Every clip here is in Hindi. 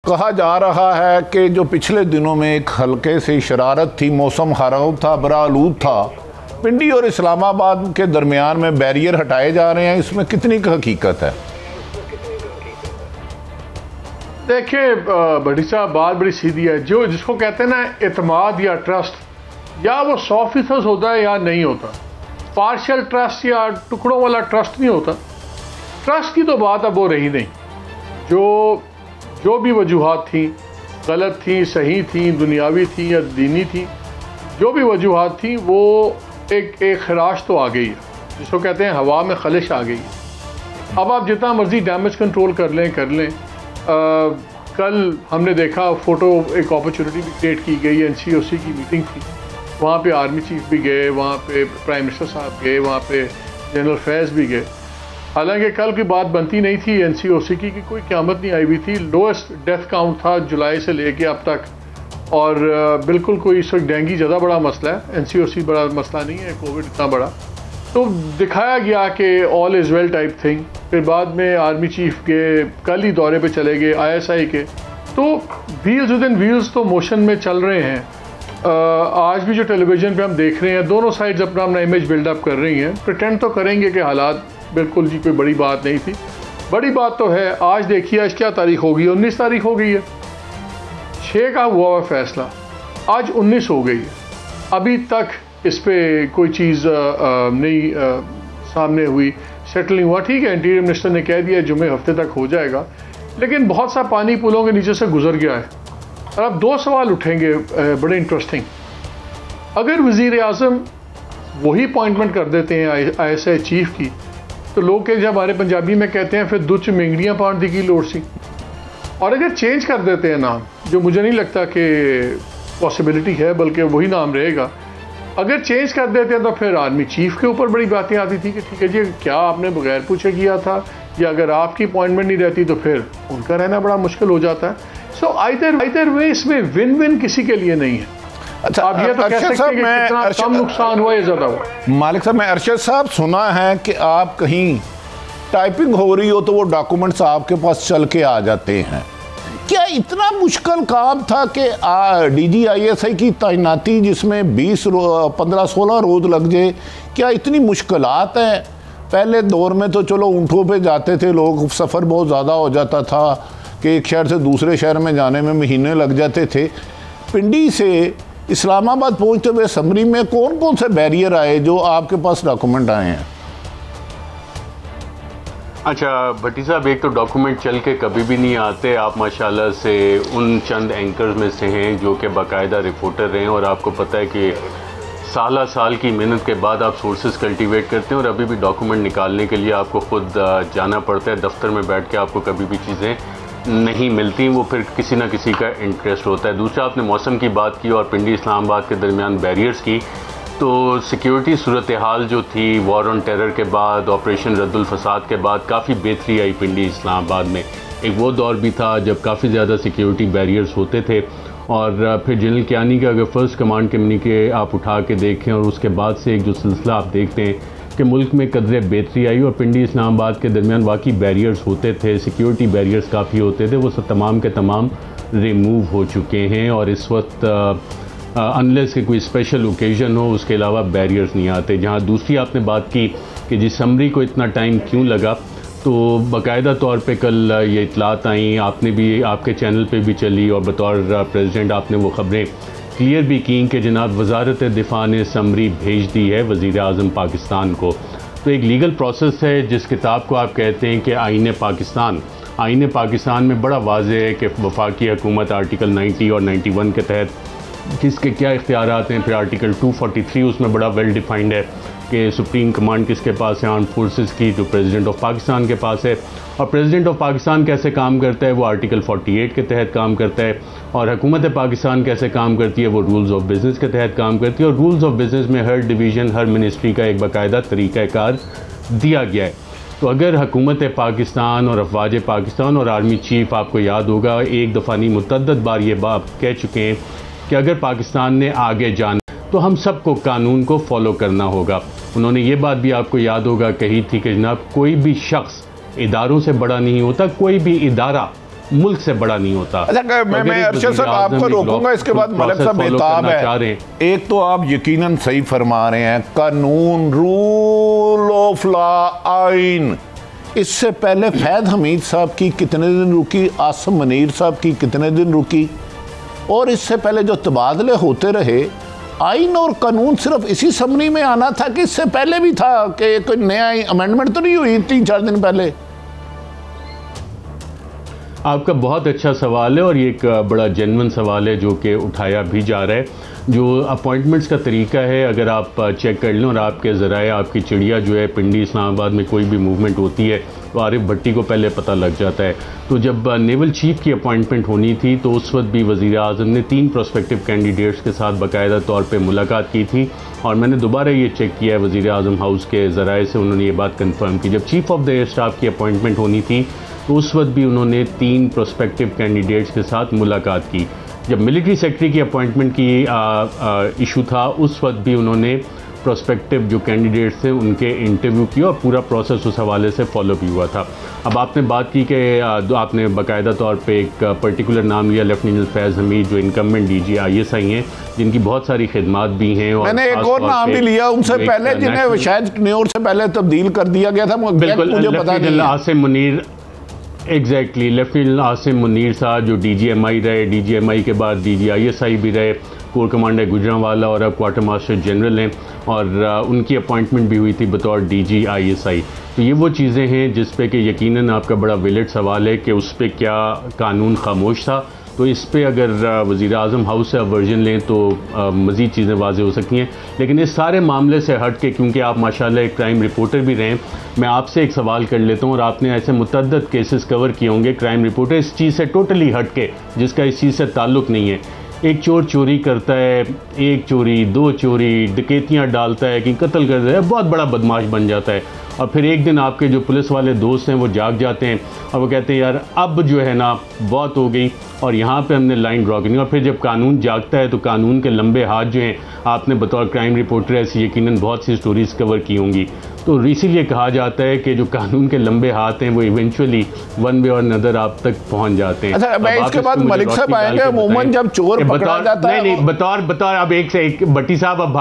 कहा जा रहा है कि जो पिछले दिनों में एक हल्के से शरारत थी, मौसम खराब था, बड़ा आलूद था, पिंडी और इस्लामाबाद के दरमियान में बैरियर हटाए जा रहे हैं, इसमें कितनी हकीकत है? देखिए बड़ी साहब, बात बड़ी सीधी है। जो जिसको कहते हैं ना एतमाद या ट्रस्ट, या वो 100% होता है या नहीं होता। पार्शियल ट्रस्ट या टुकड़ों वाला ट्रस्ट नहीं होता। ट्रस्ट की तो बात अब वो रही नहीं। जो भी वजूहात थी, गलत थी, सही थी, दुनियावी थी या दीनी थी, जो भी वजूहात थी वो एक खराश तो आ गई है, जिसको कहते हैं हवा में खलिश आ गई है। अब आप जितना मर्जी डैमेज कंट्रोल कर लें। कल हमने देखा फ़ोटो, एक अपॉर्चुनिटी भी क्रिएट की गई। NCOC की मीटिंग थी, वहाँ पे आर्मी चीफ भी गए, वहाँ पे प्राइम मिनिस्टर साहब गए, वहाँ पे जनरल फैज़ भी गए। हालांकि कल की बात बनती नहीं थी NCOC की कि कोई क़यामत नहीं आई हुई थी। लोएस्ट डेथ काउंट था जुलाई से लेके अब तक, और बिल्कुल कोई इस वक्त डेंगू ज़्यादा बड़ा मसला है, NCOC बड़ा मसला नहीं है, कोविड इतना बड़ा। तो दिखाया गया कि all is well type thing. फिर बाद में आर्मी चीफ के कल ही दौरे पे चले गए ISI के। तो व्हील्स विद इन व्हील्स तो मोशन में चल रहे हैं। आज भी जो टेलीविज़न पे हम देख रहे हैं, दोनों साइड्स अपना अपना इमेज बिल्डअप कर रही हैं। प्रिटेंड तो करेंगे कि हालात बिल्कुल जी कोई बड़ी बात नहीं थी। बड़ी बात तो है, आज देखिए आज क्या तारीख हो गई है, 19 तारीख हो गई है। 6 का हुआ हुआ फैसला, आज 19 हो गई है। अभी तक इस पर कोई चीज़ नहीं सामने हुई, सेटल नहीं हुआ। ठीक है, इंटीरियर मिनिस्टर ने कह दिया जुमे हफ्ते तक हो जाएगा, लेकिन बहुत सा पानी पुलों के नीचे से गुजर गया है। और अब 2 सवाल उठेंगे बड़े इंटरेस्टिंग। अगर वज़ीर आज़म वही अपॉइंटमेंट कर देते हैं ISI चीफ की, तो लोग के जब हमारे पंजाबी में कहते हैं फिर दुच मेंगड़ियाँ पाण दी की लोड़ सी। और अगर चेंज कर देते हैं नाम, जो मुझे नहीं लगता कि पॉसिबिलिटी है, बल्कि वही नाम रहेगा, अगर चेंज कर देते हैं तो फिर आर्मी चीफ के ऊपर बड़ी बातें आती थी कि ठीक है जी, क्या आपने बगैर पूछे किया था, या अगर आपकी अपॉइंटमेंट नहीं रहती तो फिर उनका रहना बड़ा मुश्किल हो जाता है। सो आइदर वे इसमें विन विन किसी के लिए नहीं है। अच्छा, आप ये तो कह सकते हैं कि कितना कम नुकसान हुआ या ज़्यादा हुआ। मालिक साहब, मैं अरशद साहब सुना है कि आप कहीं टाइपिंग हो रही हो तो वो डॉक्यूमेंट्स आपके पास चल के आ जाते हैं। क्या इतना मुश्किल काम था कि DG ISI की तैनाती जिसमें 15-16 रोज़ लग जाए? क्या इतनी मुश्किलात हैं? पहले दौर में तो चलो ऊँटों पे जाते थे लोग, सफ़र बहुत ज़्यादा हो जाता था कि एक शहर से दूसरे शहर में जाने में महीने लग जाते थे। पिंडी से इस्लामाबाद पहुँचते हुए असम्बली में कौन कौन से बैरियर आए जो आपके पास डॉक्यूमेंट आए हैं? अच्छा भट्टी साहब, एक तो डॉक्यूमेंट चल के कभी भी नहीं आते। आप माशाल्लाह से उन चंद एंकर्स में से हैं जो कि बाकायदा रिपोर्टर हैं, और आपको पता है कि साल की मेहनत के बाद आप सोर्सेज कल्टीवेट करते हैं, और अभी भी डॉक्यूमेंट निकालने के लिए आपको ख़ुद जाना पड़ता है। दफ्तर में बैठ के आपको कभी भी चीज़ें नहीं मिलती, वो फिर किसी ना किसी का इंटरेस्ट होता है। दूसरा, आपने मौसम की बात की और पिंडी इस्लामाबाद के दरमियान बैरियर्स की, तो सिक्योरिटी सूरत हाल जो थी वॉर ऑन टेरर के बाद, ऑपरेशन रद्दुल फसाद के बाद काफ़ी बेहतरी आई पिंडी इस्लामाबाद में। एक वो दौर भी था जब काफ़ी ज़्यादा सिक्योरिटी बैरियर्स होते थे, और फिर जनरल कियानी का अगर फर्स्ट कमांड कम्युनिके आप उठा के देखें और उसके बाद से एक जो सिलसिला आप देखते हैं कि मुल्क में कदरे बेहतरी आई, और पिंडी इस्लामाबाद के दरमियान वाकई बैरियर्स होते थे, सिक्योरिटी बैरियर्स काफ़ी होते थे, वो सब तमाम के तमाम रिमूव हो चुके हैं। और इस वक्त अनलेस के कोई स्पेशल ओकेजन हो, उसके अलावा बैरियर्स नहीं आते। जहाँ दूसरी आपने बात की कि जिस समरी को इतना टाइम क्यों लगा, तो बाकायदा तौर पे कल ये इतलात आई, आपने भी, आपके चैनल पे भी चली, और बतौर प्रेसिडेंट आपने वो ख़बरें क्लियर भी की कि जनाब वज़ारत दिफा ने समरी भेज दी है वज़ीर आज़म पाकिस्तान को। तो एक लीगल प्रोसेस है जिस किताब को आप कहते हैं कि आईन पाकिस्तान में बड़ा वाज़ेह है कि वफाकी हुकूमत आर्टिकल 90 और 91 के तहत किसके क्या इख्तियारात हैं। फिर आर्टिकल 243 उसमें बड़ा वेल डिफाइंड है कि सुप्रीम कमांड किसके पास है, आर्म फोर्सेस की, जो प्रेसिडेंट ऑफ पाकिस्तान के पास है। और प्रेसिडेंट ऑफ पाकिस्तान कैसे काम करता है, वो आर्टिकल 48 के तहत काम करता है। और हुकूमत पाकिस्तान कैसे काम करती है, वो रूल्स ऑफ बिज़नेस के तहत काम करती है। और रूल्स ऑफ बिज़नेस में हर डिवीज़न, हर मिनिस्ट्री का एक बाकायदा तरीक़ाकार दिया गया है। तो अगर हुकूमत पाकिस्तान और अफवाज पाकिस्तान और आर्मी चीफ, आपको याद होगा एक दफ़ा नहीं मुतअद्दिद बार ये बात कह चुके हैं कि अगर पाकिस्तान ने आगे जाना तो हम सबको कानून को फॉलो करना होगा। उन्होंने ये बात भी आपको याद होगा कही थी कि जनाब कोई भी शख्स इदारों से बड़ा नहीं होता, कोई भी इदारा मुल्क से बड़ा नहीं होता। अच्छा, मैं अरशद साहब आपको रोकूंगा, इसके बाद मलिक साहब बेताब है। एक तो आप यकीनन सही फरमा रहे हैं, कानून, रूल ऑफ लॉ, आइन। इससे पहले फैद हमीद साहब की कितने दिन रुकी, आसम मनीर साहब की कितने दिन रुकी, और इससे पहले जो तबादले होते रहे, आइन और कानून सिर्फ इसी समरी में आना था कि इससे पहले भी था कि कोई नया अमेंडमेंट तो नहीं हुई 3-4 दिन पहले? आपका बहुत अच्छा सवाल है और ये एक बड़ा जेन्युइन सवाल है जो कि उठाया भी जा रहा है। जो अपॉइंटमेंट्स का तरीका है, अगर आप चेक कर लें और आपके ज़राए, आपकी चिड़िया जो है पिंडी इस्लामाबाद में कोई भी मूवमेंट होती है तो आरिफ भट्टी को पहले पता लग जाता है। तो जब नेवल चीफ की अपॉइंटमेंट होनी थी तो उस वक्त भी वज़ीर आज़म ने 3 प्रोस्पेक्टिव कैंडिडेट्स के साथ बाकायदा तौर पर मुलाकात की थी, और मैंने दोबारा ये चेक किया है वज़ीर आज़म हाउस के ज़राए से, उन्होंने ये बात कन्फर्म की। जब chief of the air staff की अपॉइंटमेंट होनी थी तो उस वक्त भी उन्होंने 3 प्रोस्पेक्टिव कैंडिडेट्स के साथ मुलाकात की। जब मिलिट्री सेक्रेटरी की अपॉइंटमेंट की इशू था उस वक्त भी उन्होंने प्रोस्पेक्टिव जो कैंडिडेट्स थे उनके इंटरव्यू किया और पूरा प्रोसेस उस हवाले से फॉलो भी हुआ था। अब आपने बात की कि आपने बाकायदा तौर पे एक पर्टिकुलर नाम लिया, लेफ्टिनेंट फैज़ हमीद, जो इनकम्बेंट DG ISI हैं, जिनकी बहुत सारी खिदमात भी हैं। और मैंने एक और नाम भी लिया उनसे पहले, जिन्हें शायद न्यूर से पहले तब्दील कर दिया गया था, बिल्कुल, मुझे पता नहीं। आसिम मुनीर, एग्जैक्टली, लेफ्टिनेंट आसिम मुनीर साहब जो DGMI रहे, DGMI के बाद DG ISI भी रहे, कोर कमांडर गुजरांवाला और अब क्वार्टर मास्टर जनरल हैं, और उनकी अपॉइंटमेंट भी हुई थी बतौर DG ISI। तो ये वो चीज़ें हैं जिस पे कि यकीनन आपका बड़ा वैलिड सवाल है कि उस पर क्या कानून खामोश था। तो इस पे अगर वज़ीर आज़म हाउस से वर्जन लें तो मज़ीद चीज़ें वाज़ेह हो सकती हैं। लेकिन इस सारे मामले से हट के, क्योंकि आप माशाल्लाह एक क्राइम रिपोर्टर भी रहे, मैं आपसे एक सवाल कर लेता हूँ, और आपने ऐसे मुतअद्दिद केसेस कवर किए होंगे क्राइम रिपोर्टर, इस चीज़ से टोटली हट के जिसका इस चीज़ से ताल्लुक़ नहीं है। एक चोर चोरी करता है, एक चोरी, 2 चोरी, डकैतियाँ डालता है, कि कत्ल कर देता है, बहुत बड़ा बदमाश बन जाता है, और फिर एक दिन आपके जो पुलिस वाले दोस्त हैं वो जाग जाते हैं और वो कहते हैं यार अब जो है ना बहुत हो गई और यहाँ पे हमने लाइन ड्रॉ करनी। और फिर जब कानून जागता है तो कानून के लंबे हाथ जो हैं, आपने बतौर क्राइम रिपोर्टर ऐसी यकीनन बहुत सी स्टोरीज कवर की होंगी, तो इसीलिए कहा जाता है कि जो कानून के लंबे हाथ हैं वो इवेंचुअली वन वे और अनदर आप तक पहुँच जाते हैं। अच्छा, मैं इसके बाद मलिक साहब आएंगे, अमूमन जब चोर पकड़ा जाता है, नहीं, बतौर अब एक से एक, भट्टी साहब अब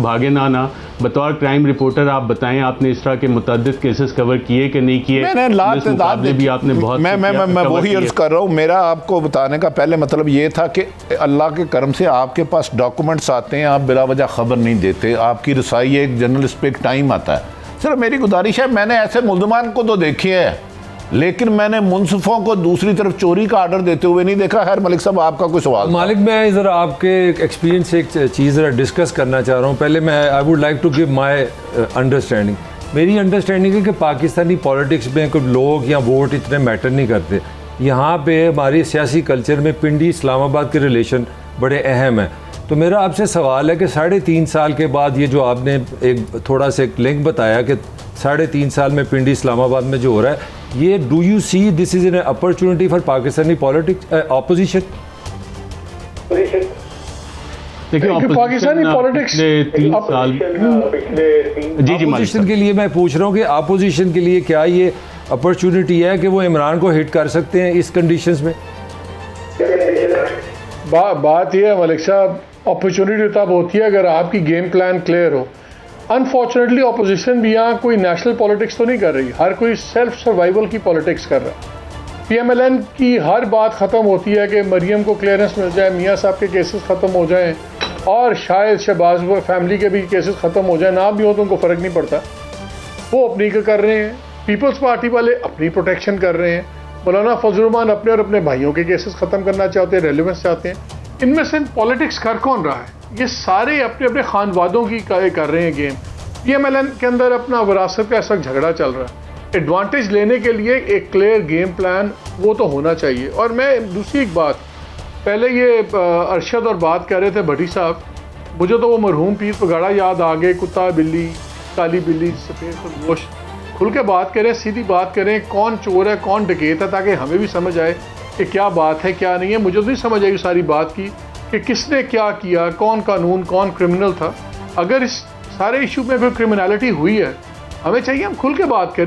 भागे ना, बतौर क्राइम रिपोर्टर आप बताएं, आपने इस तरह के मुतअद्दिद केसेस कवर किए कि नहीं किए? मैंने लात भी आपने बहुत, मैं वही अर्ज कर रहा हूँ। मेरा आपको बताने का पहले मतलब ये था कि अल्लाह के करम से आपके पास डॉक्यूमेंट्स आते हैं, आप बिला वजह खबर नहीं देते, आपकी रसाई एक जर्नलिस्ट पे एक टाइम आता है। सिर्फ मेरी गुजारिश है, मैंने ऐसे मुल्ज़मान को तो देखी है लेकिन मैंने मुनसिफों को दूसरी तरफ चोरी का आर्डर देते हुए नहीं देखा। खैर मलिक साहब आपका कोई सवाल? मालिक, मैं ज़रा आपके एक्सपीरियंस से एक चीज़ ज़रा डिस्कस करना चाह रहा हूँ। पहले मैं I would like to give my understanding. मेरी अंडरस्टैंडिंग है कि पाकिस्तानी पॉलिटिक्स में कोई लोग या वोट इतने मैटर नहीं करते। यहाँ पे हमारी सियासी कल्चर में पिंडी इस्लामाबाद के रिलेशन बड़े अहम हैं। तो मेरा आपसे सवाल है कि 3.5 साल के बाद ये जो आपने एक थोड़ा सा एक लिंक बताया कि 3.5 साल में पिंडी इस्लामाबाद में जो हो रहा है, ये do you see this is an opportunity for Pakistani politics opposition? देखिए पाकिस्तानी पॉलिटिक्स 3 साल जी अपोजिशन के लिए मैं पूछ रहा हूँ कि अपोजिशन के लिए क्या ये अपॉर्चुनिटी है कि वो इमरान को हिट कर सकते हैं इस कंडीशंस में? बात यह है मलिक साहब, अपॉर्चुनिटी तब होती है अगर आपकी गेम प्लान क्लियर हो। अनफॉर्चुनेटली अपोजिशन भी यहाँ कोई नेशनल पॉलिटिक्स तो नहीं कर रही, हर कोई सेल्फ सर्वाइवल की पॉलिटिक्स कर रहा है। PMLN की हर बात ख़त्म होती है कि मरियम को क्लियरेंस मिल जाए, मियाँ साहब के केसेस ख़त्म हो जाएं और शायद शहबाज फैमिली के भी केसेस ख़त्म हो जाए, ना भी हो तो उनको फ़र्क नहीं पड़ता, वो अपनी का कर रहे हैं। पीपल्स पार्टी वाले अपनी प्रोटेक्शन कर रहे हैं। मौलाना फजल रहमान अपने और अपने भाइयों के केसेस ख़त्म करना चाहते हैं, रेलिवेंस चाहते हैं। इनमें से पॉलिटिक्स कर कौन रहा है? ये सारे अपने अपने खानवादों की कर रहे हैं गेम। PMLN के अंदर अपना विरासत का ऐसा झगड़ा चल रहा है। एडवांटेज लेने के लिए एक क्लियर गेम प्लान वो तो होना चाहिए। और मैं दूसरी एक बात, पहले ये अरशद और बात कर रहे थे भट्टी साहब, मुझे तो वो मरहूम पीर पगाड़ा याद आ गए, कुत्ता बिल्ली, काली बिल्ली, सफ़ेद खरगोश। खुल के बात करें, सीधी बात करें, कौन चोर है कौन डकैत है, ताकि हमें भी समझ आए कि क्या बात है क्या नहीं है। मुझे तो नहीं समझ आई सारी बात की कि किसने क्या किया, कौन कानून कौन क्रिमिनल था। अगर इस सारे इशू में फिर क्रिमिनलिटी हुई है, हमें चाहिए हम खुल के बात करें।